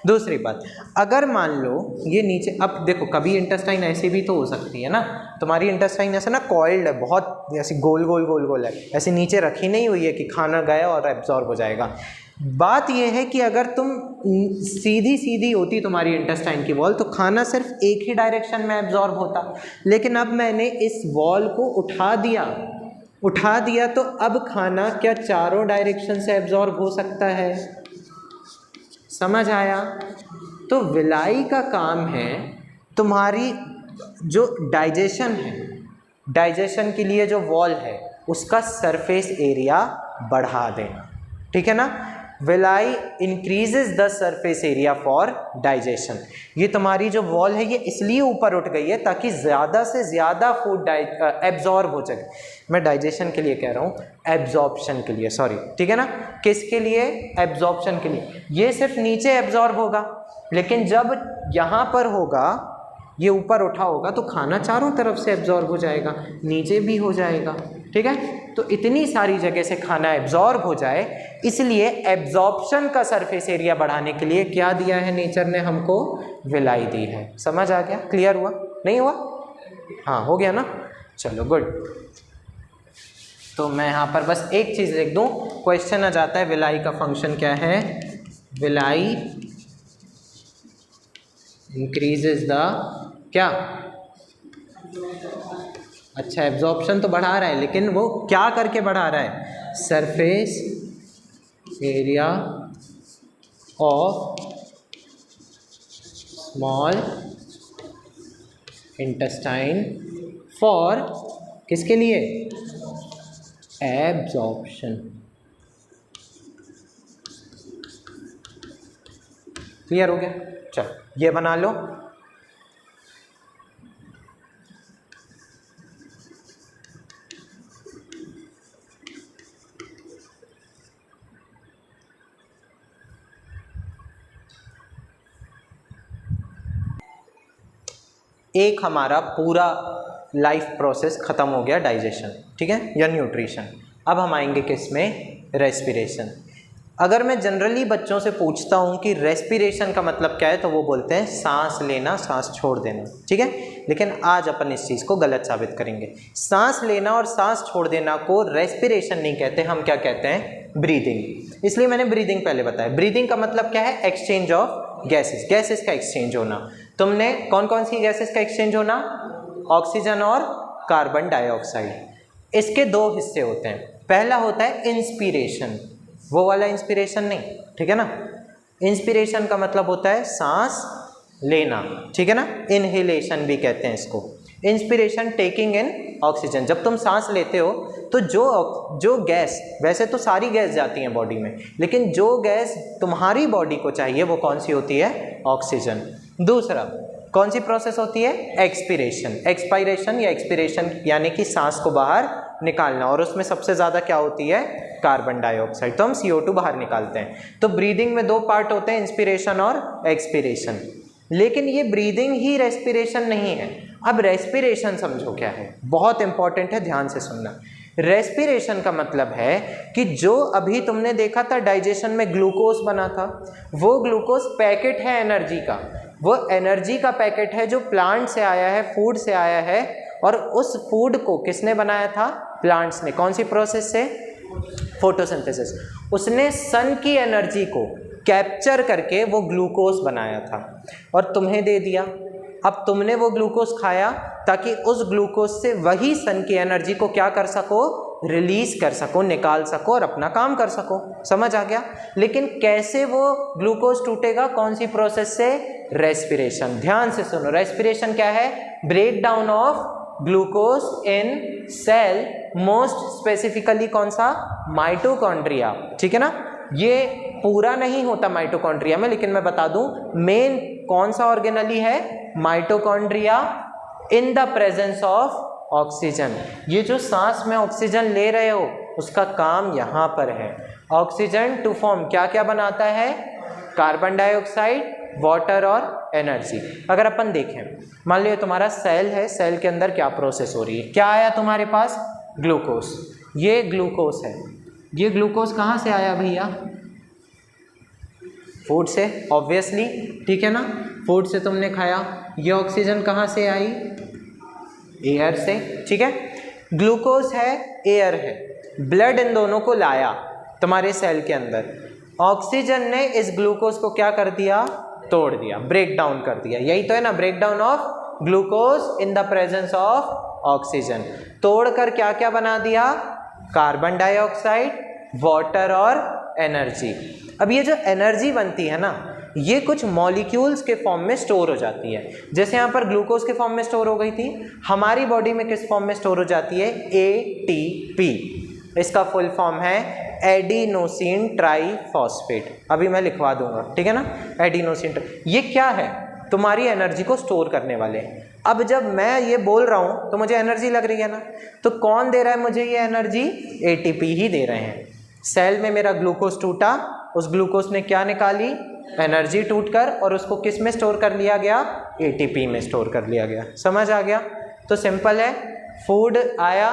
दूसरी बात, अगर मान लो ये नीचे, अब देखो कभी इंटेस्टाइन ऐसी भी तो हो सकती है ना, तुम्हारी इंटेस्टाइन ऐसा ना कॉइल्ड है, बहुत ऐसी गोल गोल गोल गोल है, ऐसे नीचे रखी नहीं हुई है कि खाना गया और एब्जॉर्ब हो जाएगा। बात यह है कि अगर तुम सीधी सीधी होती तुम्हारी इंटेस्टाइन की वॉल, तो खाना सिर्फ एक ही डायरेक्शन में एब्जॉर्ब होता। लेकिन अब मैंने इस वॉल को उठा दिया तो अब खाना क्या चारों डायरेक्शन से एब्जॉर्ब हो सकता है? समझ आया? तो विलाई का काम है तुम्हारी जो डाइजेशन है, डाइजेशन के लिए जो वॉल है उसका सरफेस एरिया बढ़ा देना। ठीक है ना? Villi increases the surface area for digestion. ये तुम्हारी जो वॉल है ये इसलिए ऊपर उठ गई है ताकि ज़्यादा से ज़्यादा फूड एब्जॉर्ब हो सके। मैं डाइजेशन के लिए कह रहा हूँ, एब्जॉर्प्शन के लिए, सॉरी। ठीक है ना? किसके लिए? एब्जॉर्प्शन के लिए। ये सिर्फ नीचे एब्जॉर्ब होगा, लेकिन जब यहाँ पर होगा, ये ऊपर उठा होगा, तो खाना चारों तरफ से एब्जॉर्ब हो जाएगा, नीचे भी हो जाएगा। ठीक है? तो इतनी सारी जगह से खाना एब्जॉर्ब हो जाए, इसलिए एब्जॉर्प्शन का सरफेस एरिया बढ़ाने के लिए क्या दिया है नेचर ने हमको? विलाई दी है। समझ आ गया? क्लियर हुआ? नहीं हुआ? हाँ, हो गया ना? चलो गुड। तो मैं यहाँ पर बस एक चीज़ लिख दूँ, क्वेश्चन आ जाता है विलाई का फंक्शन क्या है? विलाई इंक्रीजेज द क्या? अच्छा, एब्जॉर्प्शन तो बढ़ा रहा है, लेकिन वो क्या करके बढ़ा रहा है? Surface area of small intestine for किसके लिए? एब्जॉर्प्शन। क्लियर हो गया? चलो ये बना लो। एक हमारा पूरा लाइफ प्रोसेस ख़त्म हो गया, डाइजेशन, ठीक है, या न्यूट्रिशन। अब हम आएंगे किस में? रेस्पिरेशन। अगर मैं जनरली बच्चों से पूछता हूँ कि रेस्पिरेशन का मतलब क्या है, तो वो बोलते हैं सांस लेना, सांस छोड़ देना, ठीक है। लेकिन आज अपन इस चीज़ को गलत साबित करेंगे। सांस लेना और सांस छोड़ देना को रेस्पिरेशन नहीं कहते, हम क्या कहते हैं, ब्रीदिंग। इसलिए मैंने ब्रीदिंग पहले बताया। ब्रीदिंग का मतलब क्या है, एक्सचेंज ऑफ गैसेस, गैसेस का एक्सचेंज होना। तुमने कौन कौन सी गैसेस का एक्सचेंज होना, ऑक्सीजन और कार्बन डाइऑक्साइड। इसके दो हिस्से होते हैं। पहला होता है इंस्पिरेशन, वो वाला इंस्पिरेशन नहीं, ठीक है ना। इंस्पिरेशन का मतलब होता है सांस लेना, ठीक है ना, इनहेलेशन भी कहते हैं इसको। इंस्पिरेशन टेकिंग इन ऑक्सीजन, जब तुम सांस लेते हो तो जो गैस, वैसे तो सारी गैस जाती हैं बॉडी में, लेकिन जो गैस तुम्हारी बॉडी को चाहिए वो कौन सी होती है, ऑक्सीजन। दूसरा कौन सी प्रोसेस होती है, एक्सपिरेशन, एक्सपायरेशन या एक्सपिरेशन, यानी कि सांस को बाहर निकालना, और उसमें सबसे ज़्यादा क्या होती है, कार्बन डाइऑक्साइड, तो हम CO2 बाहर निकालते हैं। तो ब्रीदिंग में दो पार्ट होते हैं, इंस्पिरेशन और एक्सपिरेशन। लेकिन ये ब्रीदिंग ही रेस्पिरेशन नहीं है। अब रेस्पिरेशन समझो क्या है, बहुत इंपॉर्टेंट है, ध्यान से सुनना। रेस्पिरेशन का मतलब है कि जो अभी तुमने देखा था डाइजेशन में ग्लूकोज बना था, वो ग्लूकोज पैकेट है एनर्जी का, वो एनर्जी का पैकेट है जो प्लांट से आया है, फूड से आया है, और उस फूड को किसने बनाया था, प्लांट्स ने। कौन सी प्रोसेस से, फोटोसिंथेसिस। उसने सन की एनर्जी को कैप्चर करके वो ग्लूकोज बनाया था और तुम्हें दे दिया। अब तुमने वो ग्लूकोज खाया ताकि उस ग्लूकोज से वही सन की एनर्जी को क्या कर सको, रिलीज कर सको, निकाल सको और अपना काम कर सको। समझ आ गया। लेकिन कैसे वो ग्लूकोज टूटेगा, कौन सी प्रोसेस से, रेस्पिरेशन। ध्यान से सुनो, रेस्पिरेशन क्या है, break down of glucose in cell, most specifically कौन सा, माइटोकॉन्ड्रिया, ठीक है ना। ये पूरा नहीं होता माइटोकॉन्ड्रिया में, लेकिन मैं बता दूं मेन कौन सा ऑर्गेनली है, mitochondria in the presence of oxygen. ये जो सांस में ऑक्सीजन ले रहे हो उसका काम यहाँ पर है। ऑक्सीजन टू फॉर्म क्या क्या बनाता है, कार्बन डाइऑक्साइड, वाटर और एनर्जी। अगर अपन देखें, मान लो तुम्हारा सेल है, सेल के अंदर क्या प्रोसेस हो रही है, क्या आया तुम्हारे पास, ग्लूकोज। ये ग्लूकोज है, ये ग्लूकोज कहाँ से आया भैया, फूड से, ऑब्वियसली, ठीक है ना, फूड से तुमने खाया। ये ऑक्सीजन कहाँ से आई, एयर से, ठीक है। ग्लूकोज है, एयर है, ब्लड इन दोनों को लाया तुम्हारे सेल के अंदर। ऑक्सीजन ने इस ग्लूकोज को क्या कर दिया, तोड़ दिया, ब्रेक डाउन कर दिया। यही तो है ना, break down of glucose in the presence of oxygen. तोड़कर क्या क्या बना दिया, कार्बन डाइऑक्साइड, वाटर और एनर्जी। अब ये जो एनर्जी बनती है ना, ये कुछ मॉलिक्यूल्स के फॉर्म में स्टोर हो जाती है। जैसे यहाँ पर ग्लूकोज के फॉर्म में स्टोर हो गई थी, हमारी बॉडी में किस फॉर्म में स्टोर हो जाती है, ATP। इसका फुल फॉर्म है एडिनोसिन ट्राईफॉस्फेट। अभी मैं लिखवा दूंगा, ठीक है ना, एडिनोसिन। ये क्या है, तुम्हारी एनर्जी को स्टोर करने वाले। अब जब मैं ये बोल रहा हूँ तो मुझे एनर्जी लग रही है ना, तो कौन दे रहा है मुझे ये एनर्जी, ATP ही दे रहे हैं। सेल में मेरा ग्लूकोज टूटा, उस ग्लूकोज ने क्या निकाली, एनर्जी टूटकर, और उसको किस में स्टोर कर लिया गया, ATP में स्टोर कर लिया गया। समझ आ गया। तो सिंपल है, फूड आया,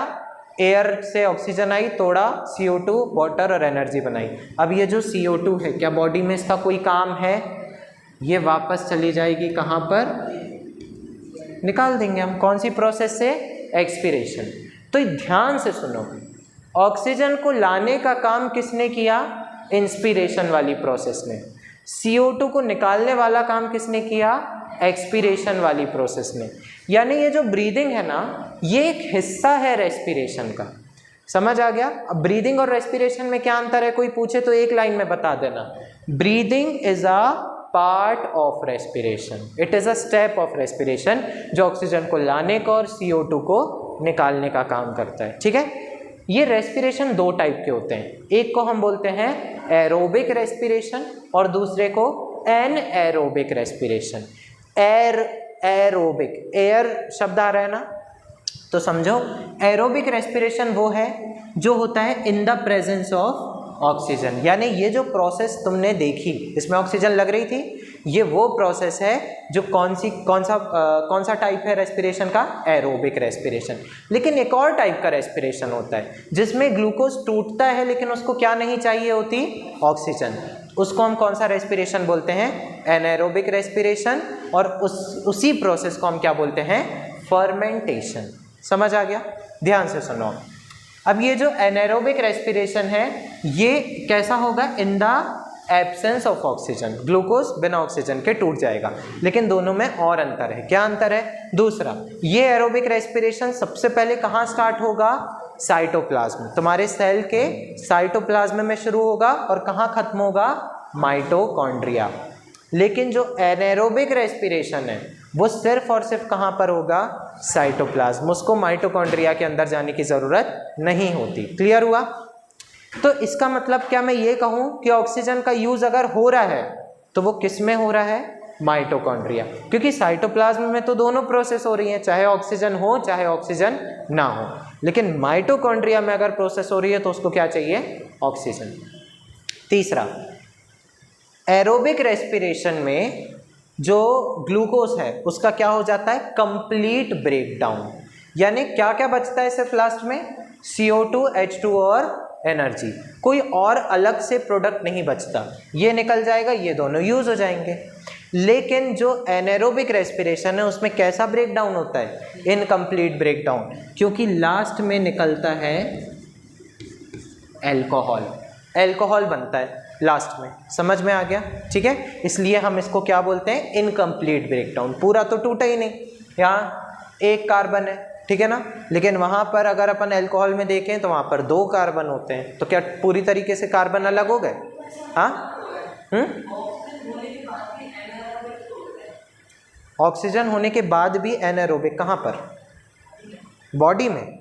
एयर से ऑक्सीजन आई, तोड़ा, CO2, वाटर और एनर्जी बनाई। अब ये जो CO2 है, क्या बॉडी में इसका कोई काम है, ये वापस चली जाएगी कहाँ पर, निकाल देंगे हम। कौन सी प्रोसेस से, एक्सपिरेशन। तो ध्यान से सुनो, ऑक्सीजन को लाने का काम किसने किया, इंस्पिरेशन वाली प्रोसेस ने। CO2 को निकालने वाला काम किसने किया, एक्सपिरेशन वाली प्रोसेस ने। यानी ये जो ब्रीदिंग है ना, ये एक हिस्सा है रेस्पिरेशन का। समझ आ गया। अब ब्रीदिंग और रेस्पिरेशन में क्या अंतर है, कोई पूछे तो एक लाइन में बता देना, breathing is a part of respiration, it is a step of respiration, जो ऑक्सीजन को लाने का और CO2 को निकालने का काम करता है, ठीक है। ये रेस्पिरेशन दो टाइप के होते हैं, एक को हम बोलते हैं एरोबिक रेस्पिरेशन और दूसरे को एनएरोबिक रेस्पिरेशन। एरोबिक, एयर शब्द आ रहा है ना, तो समझो एरोबिक रेस्पिरेशन वो है जो होता है इन द प्रेजेंस ऑफ ऑक्सीजन। यानी ये जो प्रोसेस तुमने देखी, इसमें ऑक्सीजन लग रही थी, ये वो प्रोसेस है जो कौन सा टाइप है रेस्पिरेशन का, एरोबिक रेस्पिरेशन। लेकिन एक और टाइप का रेस्पिरेशन होता है जिसमें ग्लूकोज टूटता है लेकिन उसको क्या नहीं चाहिए होती, ऑक्सीजन। उसको हम कौन सा रेस्पिरेशन बोलते हैं, एनाएरोबिक रेस्पिरेशन। और उसी प्रोसेस को हम क्या बोलते हैं, फर्मेंटेशन। समझ आ गया? ध्यान से सुनो। अब ये जो एनाएरोबिक रेस्पिरेशन है ये कैसा होगा, in the absence of oxygen. Glucose बिना ऑक्सीजन के टूट जाएगा। लेकिन दोनों में और अंतर है। क्या अंतर है? दूसरा, ये एरोबिक रेस्पिरेशन सबसे पहले कहाँ स्टार्ट होगा, साइटोप्लाज्म। तुम्हारे सेल के साइटोप्लाज्म में शुरू होगा और कहाँ खत्म होगा, माइटोकॉन्ड्रिया। लेकिन जो एनाएरोबिक रेस्पिरेशन है वो सिर्फ और सिर्फ कहाँ पर होगा, साइटोप्लाज्म। उसको माइटोकॉन्ड्रिया के अंदर जाने की ज़रूरत नहीं होती। क्लियर हुआ? तो इसका मतलब क्या मैं ये कहूँ कि ऑक्सीजन का यूज़ अगर हो रहा है तो वो किस में हो रहा है, माइटोकॉन्ड्रिया। क्योंकि साइटोप्लाज्म में तो दोनों प्रोसेस हो रही हैं, चाहे ऑक्सीजन हो चाहे ऑक्सीजन ना हो। लेकिन माइटोकॉन्ड्रिया में अगर प्रोसेस हो रही है तो उसको क्या चाहिए, ऑक्सीजन। तीसरा, एरोबिक रेस्पिरेशन में जो ग्लूकोज है उसका क्या हो जाता है, कंप्लीट ब्रेकडाउन। यानी क्या क्या बचता है सिर्फ लास्ट में, CO2, H2 और एनर्जी। कोई और अलग से प्रोडक्ट नहीं बचता, ये निकल जाएगा, ये दोनों यूज हो जाएंगे। लेकिन जो एनाएरोबिक रेस्पिरेशन है उसमें कैसा ब्रेकडाउन होता है, इनकम्प्लीट ब्रेकडाउन। क्योंकि लास्ट में निकलता है एल्कोहल, एल्कोहल बनता है लास्ट में। समझ में आ गया? ठीक है, इसलिए हम इसको क्या बोलते हैं, इनकम्प्लीट ब्रेकडाउन। पूरा तो टूटा ही नहीं, यहाँ एक कार्बन है, ठीक है ना, लेकिन वहाँ पर अगर अपन अल्कोहल में देखें तो वहाँ पर 2 कार्बन होते हैं। तो क्या पूरी तरीके से कार्बन अलग हो गए? हाँ, ऑक्सीजन होने के बाद भी एनाएरोबिक कहाँ पर, बॉडी में।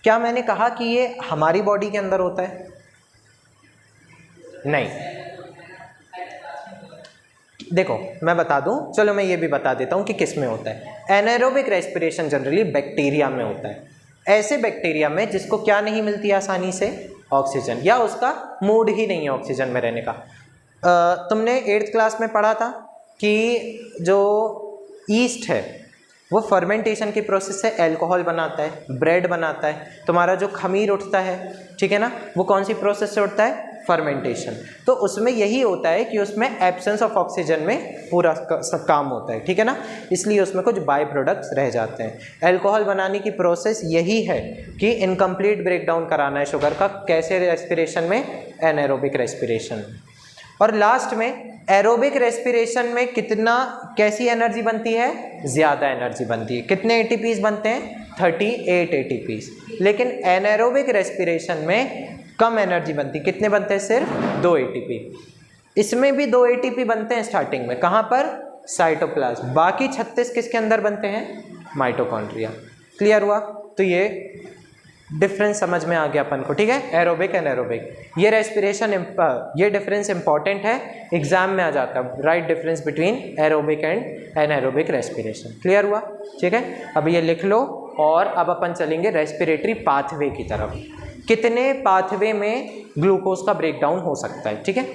क्या मैंने कहा कि ये हमारी बॉडी के अंदर होता है? नहीं। देखो मैं बता दूं, चलो मैं ये भी बता देता हूं कि किस में होता है। एनाएरोबिक रेस्पिरेशन जनरली बैक्टीरिया में होता है। ऐसे बैक्टीरिया में जिसको क्या नहीं मिलती आसानी से, ऑक्सीजन, या उसका मूड ही नहीं है ऑक्सीजन में रहने का। तुमने 8th क्लास में पढ़ा था कि जो ईस्ट है वो फर्मेंटेशन की प्रोसेस से अल्कोहल बनाता है, ब्रेड बनाता है। तुम्हारा जो खमीर उठता है, ठीक है ना, वो कौन सी प्रोसेस से उठता है, फर्मेंटेशन। तो उसमें यही होता है कि उसमें एब्सेंस ऑफ ऑक्सीजन में पूरा काम होता है, ठीक है ना, इसलिए उसमें कुछ बाय प्रोडक्ट्स रह जाते हैं। अल्कोहल बनाने की प्रोसेस यही है कि इनकम्प्लीट ब्रेकडाउन कराना है शुगर का। कैसे रेस्पिरेशन में, एनाएरोबिक रेस्पिरेशन। और लास्ट में एरोबिक रेस्पिरेशन में कैसी एनर्जी बनती है, ज़्यादा एनर्जी बनती है। कितने ATPs बनते हैं, 38 ATPs। लेकिन एनाएरोबिक रेस्पिरेशन में कम एनर्जी बनती, कितने बनते हैं, सिर्फ 2 ATP। इसमें भी 2 ATP बनते हैं स्टार्टिंग में, कहाँ पर, साइटोप्लाज्म। बाकी 36 किसके अंदर बनते हैं, माइटोकॉन्ड्रिया। क्लियर हुआ? तो ये डिफरेंस समझ में आ गया अपन को, ठीक है, एरोबिक एनाएरोबिक। ये रेस्पिरेशन, ये डिफरेंस इंपॉर्टेंट है, एग्जाम में आ जाता है, right difference between aerobic and anaerobic respiration. Clear हुआ? ठीक है, अब ये लिख लो। और अब अपन चलेंगे रेस्पिरेटरी पाथवे की तरफ। कितने पाथवे में ग्लूकोज का ब्रेकडाउन हो सकता है, ठीक है।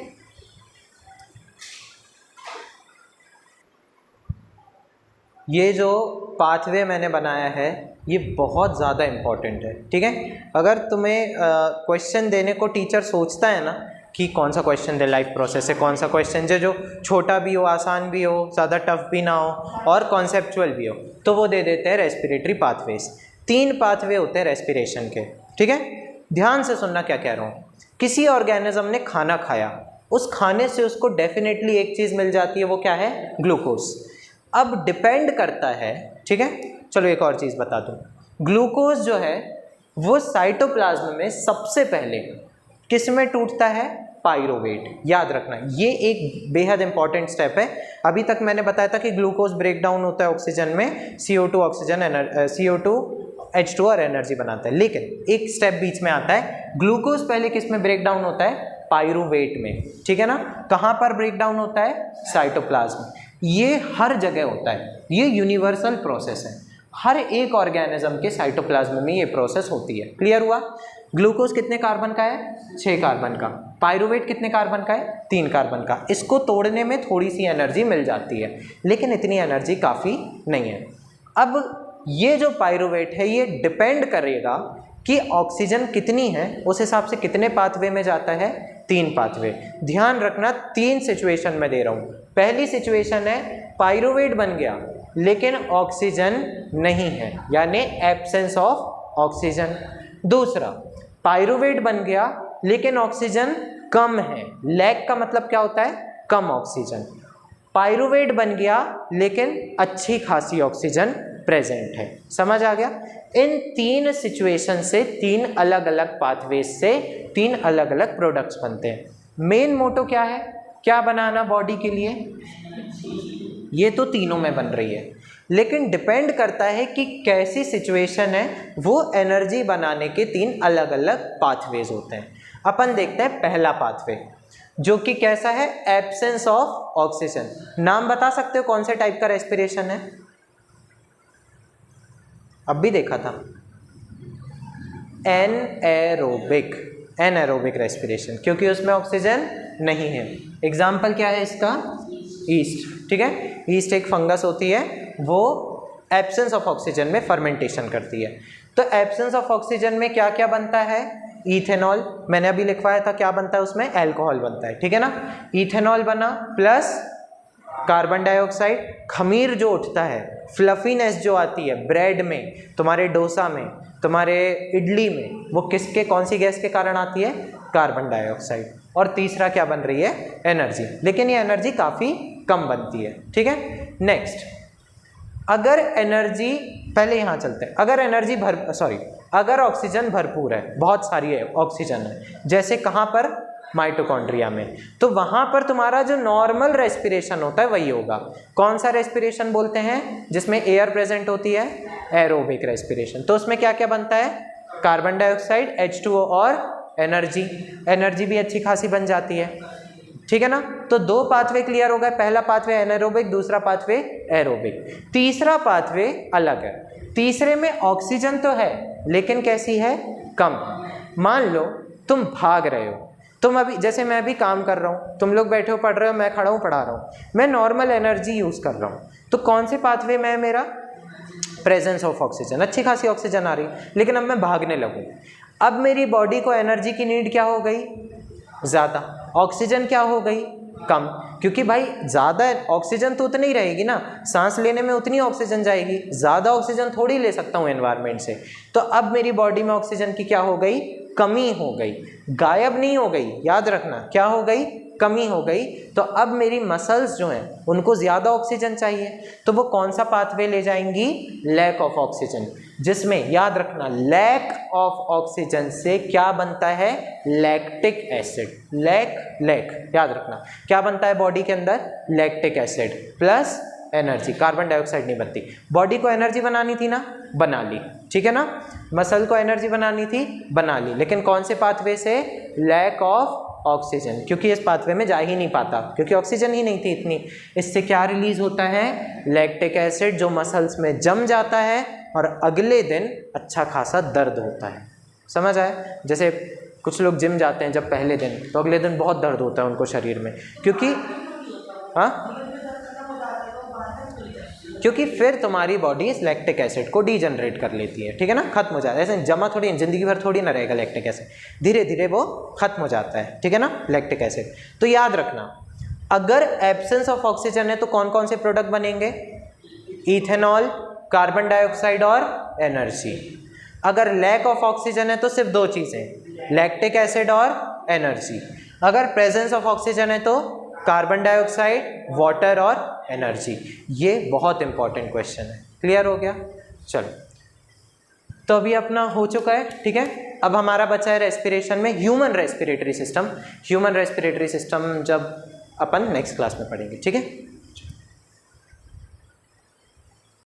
ये जो पाथवे मैंने बनाया है ये बहुत ज़्यादा इम्पॉर्टेंट है, ठीक है। अगर तुम्हें क्वेश्चन देने को टीचर सोचता है ना कि कौन सा क्वेश्चन दे, लाइफ प्रोसेस है, कौन सा क्वेश्चन जो छोटा भी हो, आसान भी हो, ज़्यादा टफ भी ना हो और कॉन्सेप्चुअल भी हो, तो वो दे देते हैं रेस्पिरेटरी पाथवेज। 3 पाथवे होते हैं रेस्पिरेशन के, ठीक है। ध्यान से सुनना क्या कह रहा हूँ। किसी ऑर्गेनिज्म ने खाना खाया, उस खाने से उसको डेफिनेटली एक चीज़ मिल जाती है, वो क्या है, ग्लूकोज। अब डिपेंड करता है, ठीक है। चलो एक और चीज़ बता दूँ, ग्लूकोज जो है वो साइटोप्लाज्म में सबसे पहले किस में टूटता है, पाइरोवेट। याद रखना ये एक बेहद इंपॉर्टेंट स्टेप है। अभी तक मैंने बताया था कि ग्लूकोज ब्रेकडाउन होता है ऑक्सीजन में, CO2 ऑक्सीजन, CO2 H2 और एनर्जी बनाता है। लेकिन एक स्टेप बीच में आता है, ग्लूकोज पहले किस में ब्रेकडाउन होता है, पाइरोवेट में, ठीक है ना। कहाँ पर ब्रेकडाउन होता है, साइटोप्लाज्म। ये हर जगह होता है, ये यूनिवर्सल प्रोसेस है। हर एक ऑर्गेनिज्म के साइटोप्लाज्म में ये प्रोसेस होती है। क्लियर हुआ? ग्लूकोज कितने कार्बन का है? 6 कार्बन का। पायरुवेट कितने कार्बन का है? 3 कार्बन का। इसको तोड़ने में थोड़ी सी एनर्जी मिल जाती है, लेकिन इतनी एनर्जी काफ़ी नहीं है। अब ये जो पायरुवेट है ये डिपेंड करेगा कि ऑक्सीजन कितनी है, उस हिसाब से कितने पाथवे में जाता है? 3 पाथवे। ध्यान रखना 3 सिचुएशन में दे रहा हूँ। पहली सिचुएशन है पायरुवेट बन गया लेकिन ऑक्सीजन नहीं है, यानी एब्सेंस ऑफ ऑक्सीजन। दूसरा, पायरुवेट बन गया लेकिन ऑक्सीजन कम है। लैक का मतलब क्या होता है? कम ऑक्सीजन। पायरुवेट बन गया लेकिन अच्छी खासी ऑक्सीजन प्रेजेंट है। समझ आ गया? इन 3 सिचुएशन से 3 अलग अलग पाथवेज से 3 अलग अलग प्रोडक्ट्स बनते हैं। मेन मोटो क्या है? क्या बनाना बॉडी के लिए? ये तो तीनों में बन रही है, लेकिन डिपेंड करता है कि कैसी सिचुएशन है, वो एनर्जी बनाने के 3 अलग अलग पाथवेज होते हैं। अपन देखते हैं पहला पाथवे, जो कि कैसा है? Absence of oxygen. नाम बता सकते हो कौन से टाइप का रेस्पिरेशन है? अब भी देखा था, एनएरोबिक। एनएरोबिक रेस्पिरेशन, क्योंकि उसमें ऑक्सीजन नहीं है। एग्जाम्पल क्या है इसका? ईस्ट। ठीक है, ईस्ट एक फंगस होती है, वो एब्सेंस ऑफ ऑक्सीजन में फर्मेंटेशन करती है। तो एब्सेंस ऑफ ऑक्सीजन में क्या क्या बनता है? इथेनॉल। मैंने अभी लिखवाया था, क्या बनता है उसमें? अल्कोहल बनता है। ठीक है ना? इथेनॉल बना प्लस कार्बन डाइऑक्साइड। खमीर जो उठता है, फ्लफीनेस जो आती है ब्रेड में, तुम्हारे डोसा में, तुम्हारे इडली में, वो किसके, कौन सी गैस के कारण आती है? Carbon dioxide. और तीसरा क्या बन रही है? एनर्जी। लेकिन ये एनर्जी काफ़ी कम बनती है। ठीक है, नेक्स्ट, अगर एनर्जी, पहले यहाँ चलते हैं, अगर एनर्जी अगर ऑक्सीजन भरपूर है, बहुत सारी है ऑक्सीजन है, जैसे कहाँ पर? माइटोकॉन्ड्रिया में, तो वहाँ पर तुम्हारा जो नॉर्मल रेस्पिरेशन होता है वही होगा। कौन सा रेस्पिरेशन बोलते हैं? जिसमें एयर प्रेजेंट होती है, एरोबिक रेस्पिरेशन। तो उसमें क्या क्या बनता है? कार्बन डाइऑक्साइड, H2O और एनर्जी। एनर्जी भी अच्छी खासी बन जाती है। ठीक है ना? तो 2 पाथवे क्लियर हो गए। पहला पाथवे एनारोबिक, दूसरा पाथवे एरोबिक। तीसरा पाथवे अलग है। तीसरे में ऑक्सीजन तो है लेकिन कैसी है? कम। मान लो तुम भाग रहे हो, तुम अभी, जैसे मैं अभी काम कर रहा हूँ, तुम लोग बैठे हो पढ़ रहे हो, मैं खड़ा हूँ पढ़ा रहा हूँ, मैं नॉर्मल एनर्जी यूज़ कर रहा हूँ, तो कौन से पाथवे में है मेरा? प्रेजेंस ऑफ ऑक्सीजन, अच्छी खासी ऑक्सीजन आ रही, लेकिन अब मैं भागने लगूँ, अब मेरी बॉडी को एनर्जी की नीड क्या हो गई? ज़्यादा। ऑक्सीजन क्या हो गई? कम। क्योंकि भाई ज़्यादा ऑक्सीजन तो उतनी ही रहेगी ना, सांस लेने में उतनी ऑक्सीजन जाएगी, ज़्यादा ऑक्सीजन थोड़ी ले सकता हूँ एनवायरनमेंट से। तो अब मेरी बॉडी में ऑक्सीजन की क्या हो गई? कमी हो गई। गायब नहीं हो गई, याद रखना, क्या हो गई? कमी हो गई। तो अब मेरी मसल्स जो हैं उनको ज़्यादा ऑक्सीजन चाहिए, तो वो कौन सा पाथवे ले जाएंगी? Lack of oxygen. जिसमें याद रखना, लैक ऑफ ऑक्सीजन से क्या बनता है? Lactic acid. लैक याद रखना, क्या बनता है बॉडी के अंदर? Lactic acid plus energy. Carbon dioxide नहीं बनती। बॉडी को एनर्जी बनानी थी ना, बना ली। ठीक है ना? मसल को एनर्जी बनानी थी, बना ली, लेकिन कौन से पाथवे से? लैक ऑफ ऑक्सीजन, क्योंकि इस पाथवे में जा ही नहीं पाता, क्योंकि ऑक्सीजन ही नहीं थी इतनी। इससे क्या रिलीज होता है? लैक्टिक एसिड, जो मसल्स में जम जाता है और अगले दिन अच्छा खासा दर्द होता है। समझ आया? जैसे कुछ लोग जिम जाते हैं जब पहले दिन, तो अगले दिन बहुत दर्द होता है उनको शरीर में, क्योंकि क्योंकि फिर तुम्हारी बॉडी इस लैक्टिक एसिड को डीजनरेट कर लेती है। ठीक है ना? खत्म हो जाता है। ऐसे जमा थोड़ी, जिंदगी भर थोड़ी ना रहेगा लैक्टिक एसिड, धीरे धीरे वो खत्म हो जाता है। ठीक है ना? Lactic acid. तो याद रखना, अगर एब्सेंस ऑफ ऑक्सीजन है तो कौन कौन से प्रोडक्ट बनेंगे? इथेनॉल, कार्बन डाइऑक्साइड और एनर्जी। अगर लैक ऑफ ऑक्सीजन है तो सिर्फ 2 चीज़ें, लैक्टिक एसिड और एनर्जी। अगर प्रेजेंस ऑफ ऑक्सीजन है तो कार्बन डाइऑक्साइड, वाटर और एनर्जी। ये बहुत इंपॉर्टेंट क्वेश्चन है। क्लियर हो गया? चलो, तो अभी अपना हो चुका है। ठीक है, अब हमारा बचा है रेस्पिरेशन में human respiratory system. Human respiratory system जब अपन नेक्स्ट क्लास में पढ़ेंगे। ठीक है।